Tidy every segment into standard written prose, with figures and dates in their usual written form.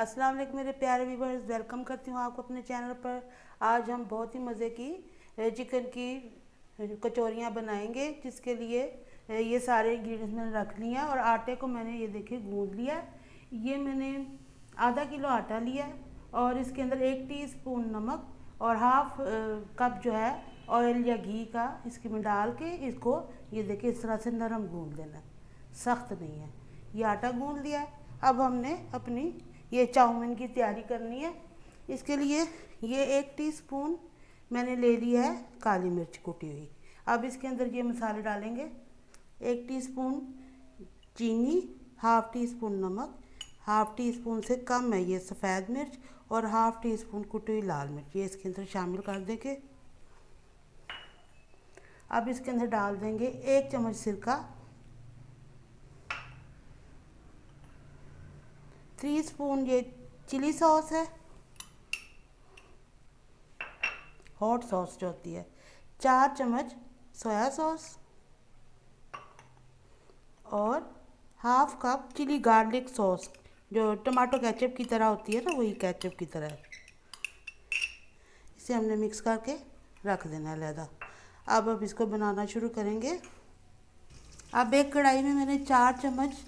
अस्सलाम वालेकुम मेरे प्यारे व्यूवर्स, वेलकम करती हूँ आपको अपने चैनल पर। आज हम बहुत ही मज़े की चिकन की कचौरियाँ बनाएंगे, जिसके लिए ये सारे इंग्रेडिएंट्स मैंने रख लिए हैं। और आटे को मैंने ये देखिए गूंद लिया है। ये मैंने आधा किलो आटा लिया है और इसके अंदर 1 टीस्पून नमक और हाफ कप जो है ऑयल या घी का इसके में डाल के इसको ये देखिए इस तरह से नरम गूंद लेना है, सख्त नहीं है। ये आटा गूंद लिया है। अब हमने अपनी ये चाउमीन की तैयारी करनी है। इसके लिए ये 1 टीस्पून मैंने ले लिया है काली मिर्च कुटी हुई। अब इसके अंदर ये मसाले डालेंगे। 1 टीस्पून चीनी, हाफ टी स्पून नमक, हाफ टी स्पून से कम है ये सफ़ेद मिर्च और हाफ टी स्पून कुटी हुई लाल मिर्च, ये इसके अंदर शामिल कर देंगे। अब इसके अंदर डाल देंगे 1 चम्मच सिरका, 3 स्पून ये चिली सॉस है, हॉट सॉस जो होती है, 4 चम्मच सोया सॉस और half cup chilli garlic sauce, जो टमाटो केचप की तरह होती है ना, वही केचप की तरह है। इसे हमने मिक्स करके रख देना है अलहदा। अब इसको बनाना शुरू करेंगे। अब एक कढ़ाई में मैंने 4 चम्मच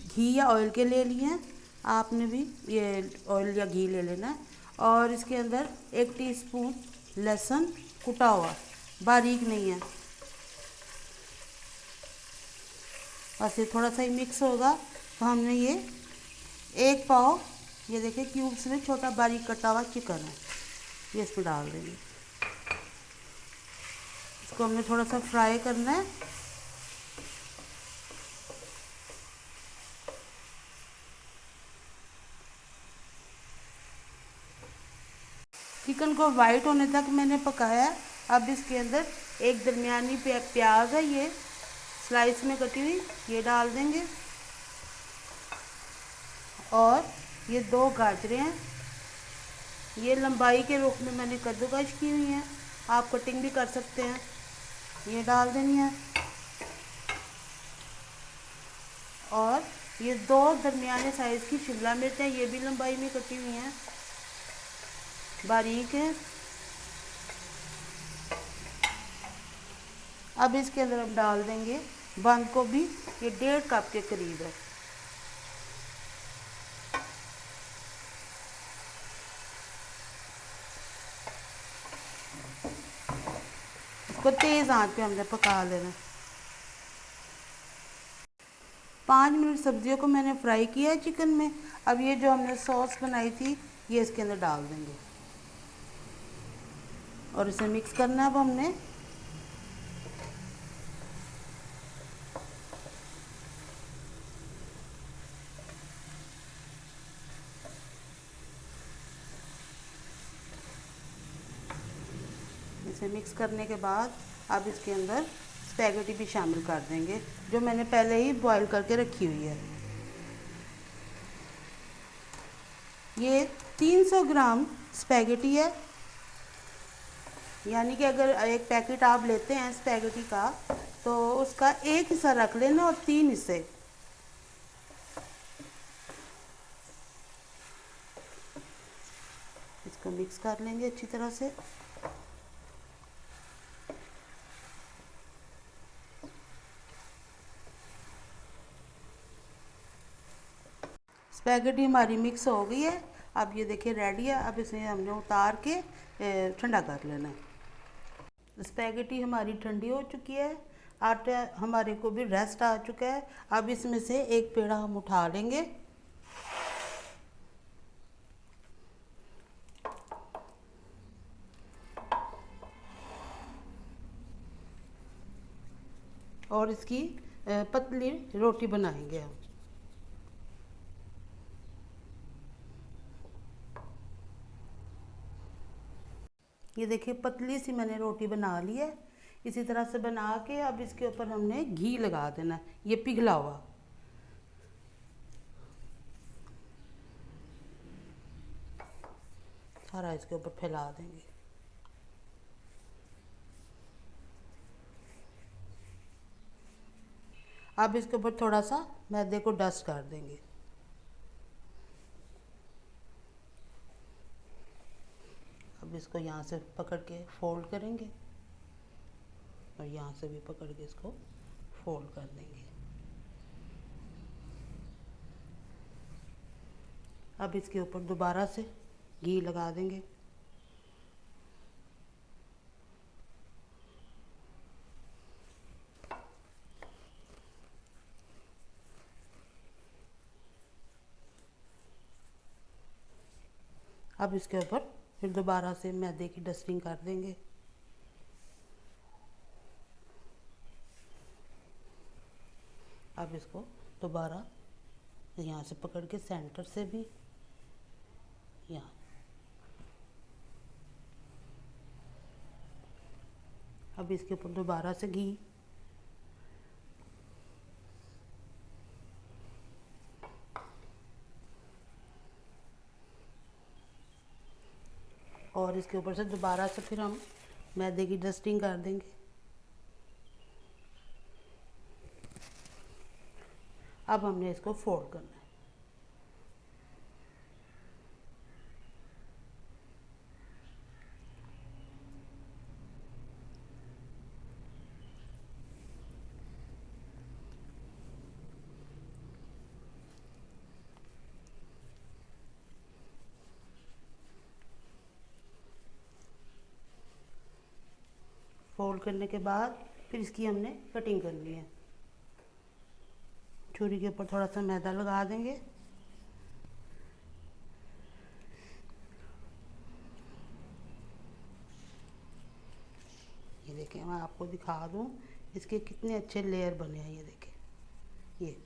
घी या ऑयल के ले लिए हैं। आपने भी ये ऑयल या घी ले लेना है। और इसके अंदर 1 टीस्पून लहसुन कुटा हुआ, बारीक नहीं है, बस ये थोड़ा सा ही मिक्स होगा। तो हमने ये 1 पाव ये देखिए क्यूब्स में छोटा बारीक कटा हुआ चिकन है, ये इसमें डाल देंगे। इसको हमने थोड़ा सा फ्राई करना है। चिकन को वाइट होने तक मैंने पकाया। अब इसके अंदर एक दरमियानी प्याज है, ये स्लाइस में कटी हुई, ये डाल देंगे। और ये 2 गाजरें हैं, ये लंबाई के रुख में मैंने कद्दूकश की हुई हैं, आप कटिंग भी कर सकते हैं, ये डाल देनी है। और ये 2 दरमियाने साइज़ की शिमला मिर्च हैं, ये भी लंबाई में कटी हुई हैं, बारीक है। अब इसके अंदर हम डाल देंगे बंद गोभी, ये 1.5 कप के करीब है। इसको तेज़ आंच पे हमने पका लेना। 5 मिनट सब्जियों को मैंने फ्राई किया है चिकन में। अब ये जो हमने सॉस बनाई थी ये इसके अंदर डाल देंगे और इसे मिक्स करना है। अब हमने इसे मिक्स करने के बाद अब इसके अंदर स्पैगेटी भी शामिल कर देंगे, जो मैंने पहले ही बॉईल करके रखी हुई है। ये 300 ग्राम स्पैगेटी है, यानी कि अगर एक पैकेट आप लेते हैं स्पैगेटी का तो उसका 1 हिस्सा रख लेना और 3 हिस्से। इसको मिक्स कर लेंगे अच्छी तरह से। स्पैगेटी हमारी मिक्स हो गई है। अब ये देखिए रेडी है। अब इसे हमने उतार के ठंडा कर लेना है। स्पैगेटी हमारी ठंडी हो चुकी है, आटा हमारे को भी रेस्ट आ चुका है। अब इसमें से एक पेड़ा हम उठा लेंगे और इसकी पतली रोटी बनाएंगे हम। ये देखिए पतली सी मैंने रोटी बना ली है। इसी तरह से बना के अब इसके ऊपर हमने घी लगा देना है, ये पिघला हुआ। सारा इसके ऊपर फैला देंगे। अब इसके ऊपर थोड़ा सा मैदे को डस्ट कर देंगे। अब इसको यहाँ से पकड़ के फोल्ड करेंगे और यहाँ से भी पकड़ के इसको फोल्ड कर देंगे। अब इसके ऊपर दोबारा से घी लगा देंगे। अब इसके ऊपर फिर दोबारा से मैदे की डस्टिंग कर देंगे। अब इसको दोबारा यहाँ से पकड़ के सेंटर से भी यहाँ, अब इसके ऊपर दोबारा से घी, और इसके ऊपर से दोबारा से फिर हम मैदे की डस्टिंग कर देंगे। अब हमने इसको फोल्ड करना है। फोल्ड करने के बाद फिर इसकी हमने कटिंग करनी है। छुरी के ऊपर थोड़ा सा मैदा लगा देंगे। ये देखें, मैं आपको दिखा दूं इसके कितने अच्छे लेयर बने हैं। ये देखें, ये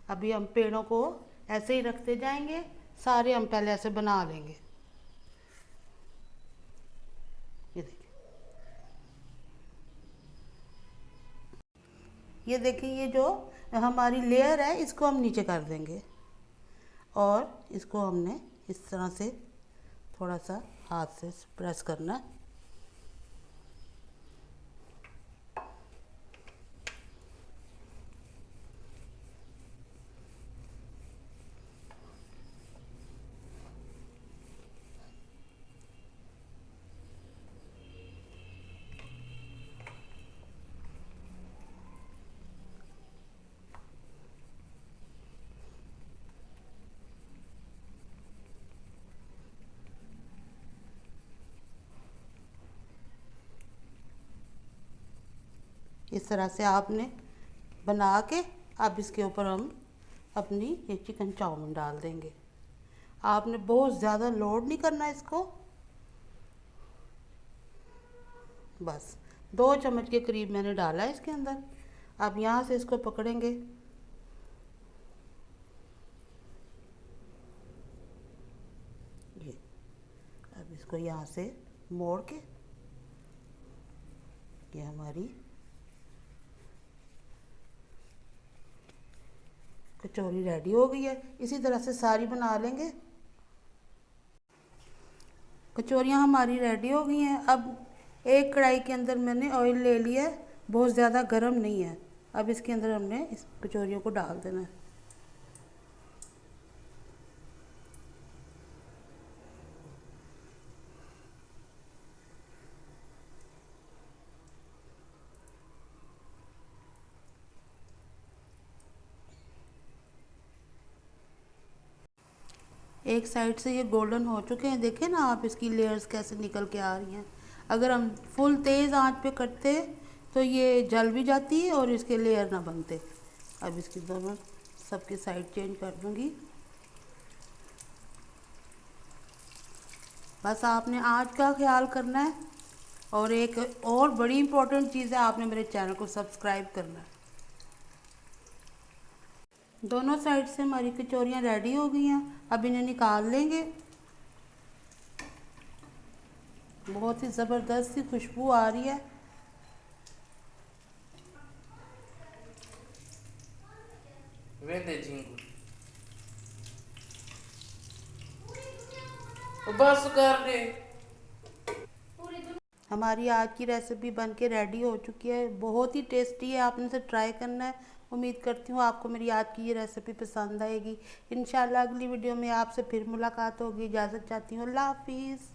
अभी हम पेड़ों को ऐसे ही रखते जाएंगे, सारे हम पहले ऐसे बना लेंगे। ये देखिए, ये देखिए, ये जो हमारी लेयर है इसको हम नीचे कर देंगे और इसको हमने इस तरह से थोड़ा सा हाथ से प्रेस करना है। इस तरह से आपने बना के अब इसके ऊपर हम अपनी ये चिकन चाउमीन डाल देंगे। आपने बहुत ज़्यादा लोड नहीं करना इसको, बस 2 चम्मच के करीब मैंने डाला है इसके अंदर। अब यहाँ से इसको पकड़ेंगे, ये अब इसको यहाँ से मोड़ के ये हमारी कचौरी रेडी हो गई है। इसी तरह से सारी बना लेंगे। कचौरियाँ हमारी रेडी हो गई हैं। अब एक कढ़ाई के अंदर मैंने ऑयल ले लिया है, बहुत ज़्यादा गर्म नहीं है। अब इसके अंदर हमने इस कचौरियों को डाल देना है। एक साइड से ये गोल्डन हो चुके हैं, देखें ना आप, इसकी लेयर्स कैसे निकल के आ रही हैं। अगर हम फुल तेज़ आंच पे करते तो ये जल भी जाती है और इसके लेयर ना बनते। अब इसकी दोनों सबकी साइड चेंज कर दूंगी। बस आपने आंच का ख्याल करना है और एक और बड़ी इम्पोर्टेंट चीज़ है, आपने मेरे चैनल को सब्सक्राइब करना है। दोनों साइड से हमारी कचौरियाँ रेडी हो गई हैं। अब इन्हें निकाल लेंगे। बहुत ही ज़बरदस्त सी खुशबू आ रही है। बस कर दे। हमारी आज की रेसिपी बन के रेडी हो चुकी है। बहुत ही टेस्टी है, आपने इसे ट्राई करना है। उम्मीद करती हूँ आपको मेरी आज की ये रेसिपी पसंद आएगी। इंशाल्लाह अगली वीडियो में आपसे फिर मुलाकात होगी। इजाज़त चाहती हूँ। अल्लाह हाफिज़।